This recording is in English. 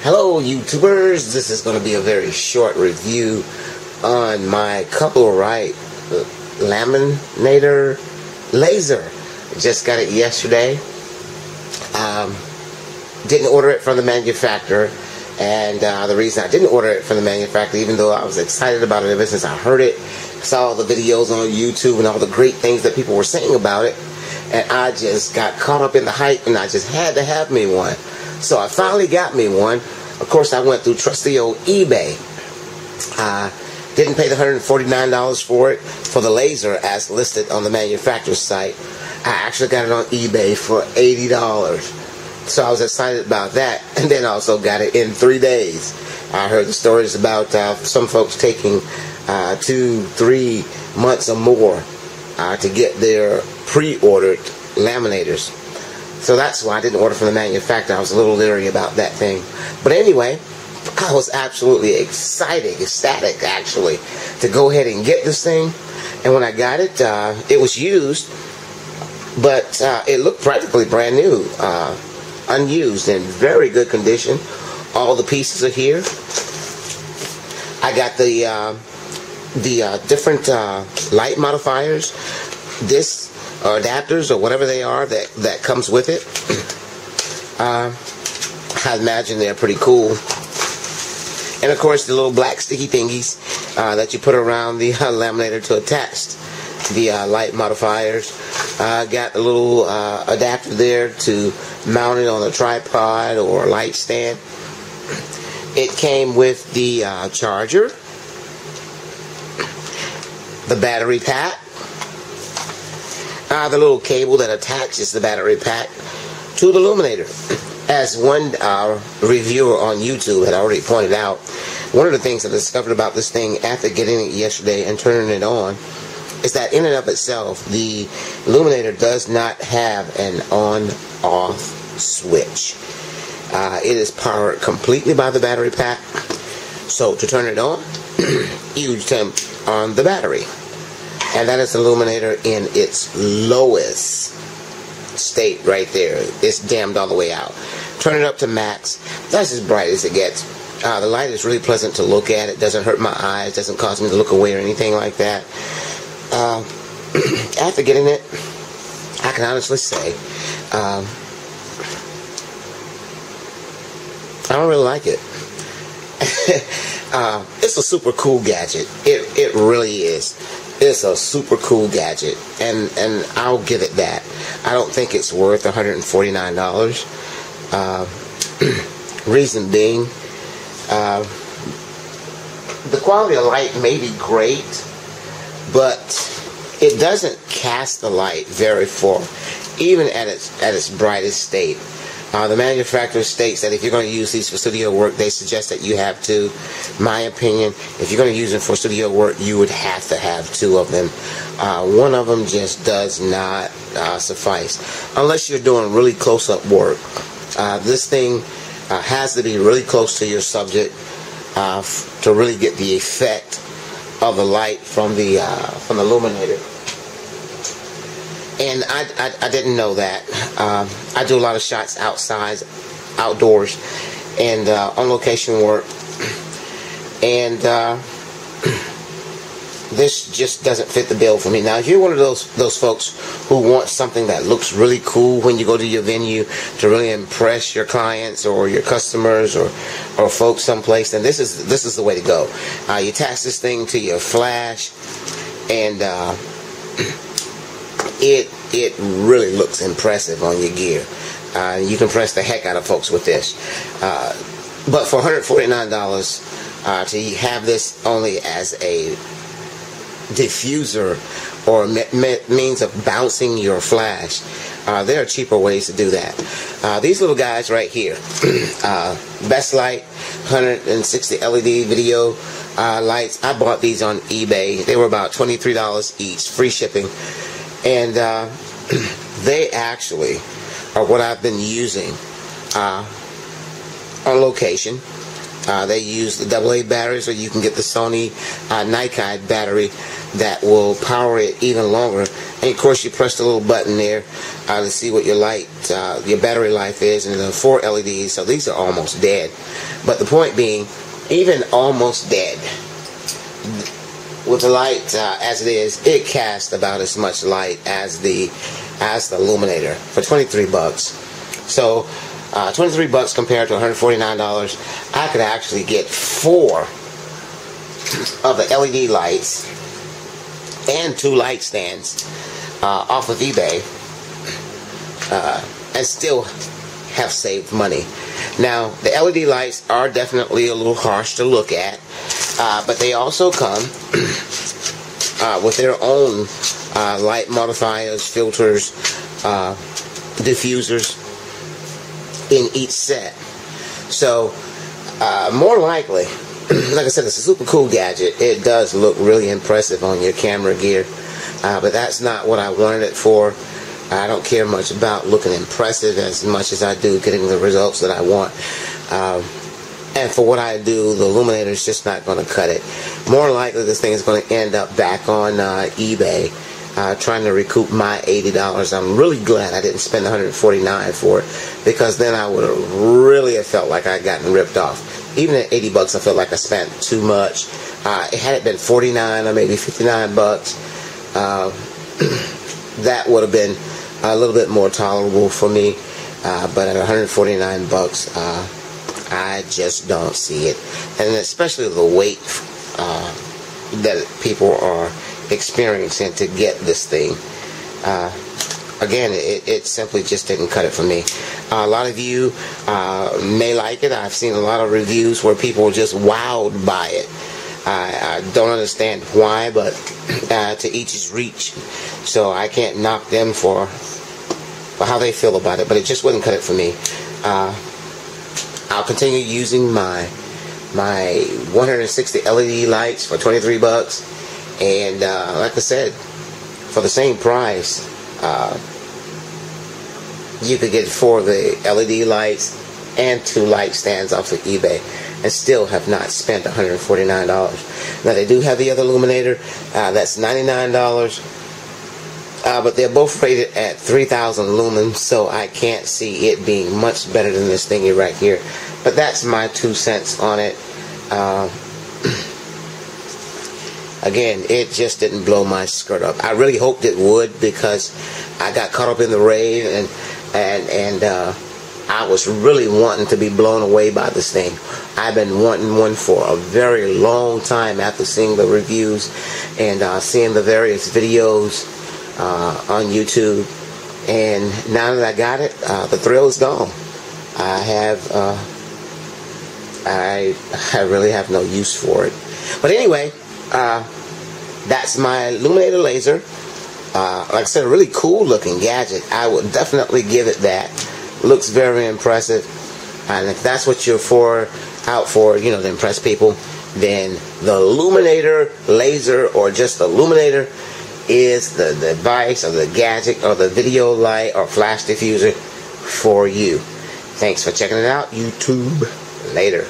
Hello YouTubers, this is going to be a very short review on my ColorRight Lamenator Laser. Just got it yesterday. Didn't order it from the manufacturer, and the reason I didn't order it from the manufacturer, even though I was excited about it ever since I heard it, saw the videos on YouTube and all the great things that people were saying about it, and I just got caught up in the hype and I just had to have me one. So I finally got me one. Of course, I went through trusty old eBay. Didn't pay the $149 for it, for the laser as listed on the manufacturer's site. I actually got it on eBay for $80. So I was excited about that, and then also got it in 3 days. I heard the stories about some folks taking 2-3 months or more to get their pre-ordered laminators. So that's why I didn't order from the manufacturer. I was a little leery about that thing. But anyway, I was absolutely ecstatic actually, to go ahead and get this thing. And when I got it, it was used, but it looked practically brand new, unused, in very good condition. All the pieces are here. I got the different light modifiers, this or adapters or whatever they are that comes with it. I imagine they're pretty cool. And of course the little black sticky thingies that you put around the laminator to attach the light modifiers. Got a little adapter there to mount it on a tripod or light stand. It came with the charger, the battery pack, the little cable that attaches the battery pack to the Lumenator. As one reviewer on YouTube had already pointed out, one of the things I discovered about this thing after getting it yesterday and turning it on is that in and of itself, the Lumenator does not have an on-off switch. It is powered completely by the battery pack. So to turn it on, you turn on the battery. And that is the Lumenator in its lowest state right there. It's dimmed all the way out. Turn it up to max. That's as bright as it gets. The light is really pleasant to look at. It doesn't hurt my eyes. Doesn't cause me to look away or anything like that. After getting it, I can honestly say I don't really like it. It's a super cool gadget. It really is. It's a super cool gadget, and I'll give it that. I don't think it's worth $149. Reason being, the quality of light may be great, but it doesn't cast the light very far, even at its brightest state. The manufacturer states that if you're going to use these for studio work, they suggest that you have two. My opinion, if you're going to use them for studio work, you would have to have two of them. One of them just does not suffice unless you're doing really close-up work. This thing has to be really close to your subject to really get the effect of the light from the Lumenator. And I didn't know that. I do a lot of shots outside, outdoors, and on location work. And this just doesn't fit the bill for me. Now, if you're one of those folks who want something that looks really cool when you go to your venue to really impress your clients or your customers or folks someplace, then this is the way to go. You attach this thing to your flash, and it really looks impressive on your gear. You can impress the heck out of folks with this. But for $149, to have this only as a diffuser or means of bouncing your flash, there are cheaper ways to do that. These little guys right here, Best Light 160 LED video lights. I bought these on eBay. They were about $23 each, free shipping. And they actually are what I've been using on location. They use the AA batteries, or you can get the Sony Nikon battery that will power it even longer. And of course, you press the little button there to see what your light, your battery life is, and the 4 LEDs, so these are almost dead. But the point being, even almost dead, with the light as it is, it casts about as much light as the Lumenator for 23 bucks. So 23 bucks compared to $149, I could actually get 4 of the LED lights and 2 light stands off of eBay, and still have saved money. Now, the LED lights are definitely a little harsh to look at, but they also come with their own light modifiers, filters, diffusers in each set. So, more likely, like I said, it's a super cool gadget. It does look really impressive on your camera gear, but that's not what I wanted it for. I don't care much about looking impressive as much as I do getting the results that I want. And for what I do, the Lumenator is just not going to cut it. More likely, this thing is going to end up back on eBay, trying to recoup my $80. I'm really glad I didn't spend $149 for it, because then I would have really felt like I'd gotten ripped off. Even at 80 bucks, I felt like I spent too much. Had it been 49 or maybe 59 bucks, that would have been a little bit more tolerable for me. But at 149 bucks, I just don't see it. And especially the weight that people are experiencing to get this thing. Again, it simply just didn't cut it for me. A lot of you may like it. I've seen a lot of reviews where people are just wowed by it. I don't understand why, but to each his reach. So I can't knock them for how they feel about it, but it just wouldn't cut it for me. I'll continue using my 160 LED lights for 23 bucks, and like I said, for the same price, you could get 4 of the LED lights and 2 light stands off of eBay, and still have not spent $149. Now, they do have the other Lumenator, that's $99, but they're both rated at 3,000 lumens, so I can't see it being much better than this thingy right here. But that's my 2 cents on it. Again, it just didn't blow my skirt up. I really hoped it would, because I got caught up in the rave, and I was really wanting to be blown away by this thing. I've been wanting one for a very long time after seeing the reviews and seeing the various videos on YouTube. And now that I got it, the thrill is gone. I really have no use for it. But anyway, that's my Lumenator Laser. Like I said, a really cool looking gadget. I would definitely give it that. Looks very impressive. And if that's what you're out for, you know, to impress people, then the Lumenator Laser, or just the Lumenator, is the device or the gadget or the video light or flash diffuser for you. Thanks for checking it out, YouTube. Later.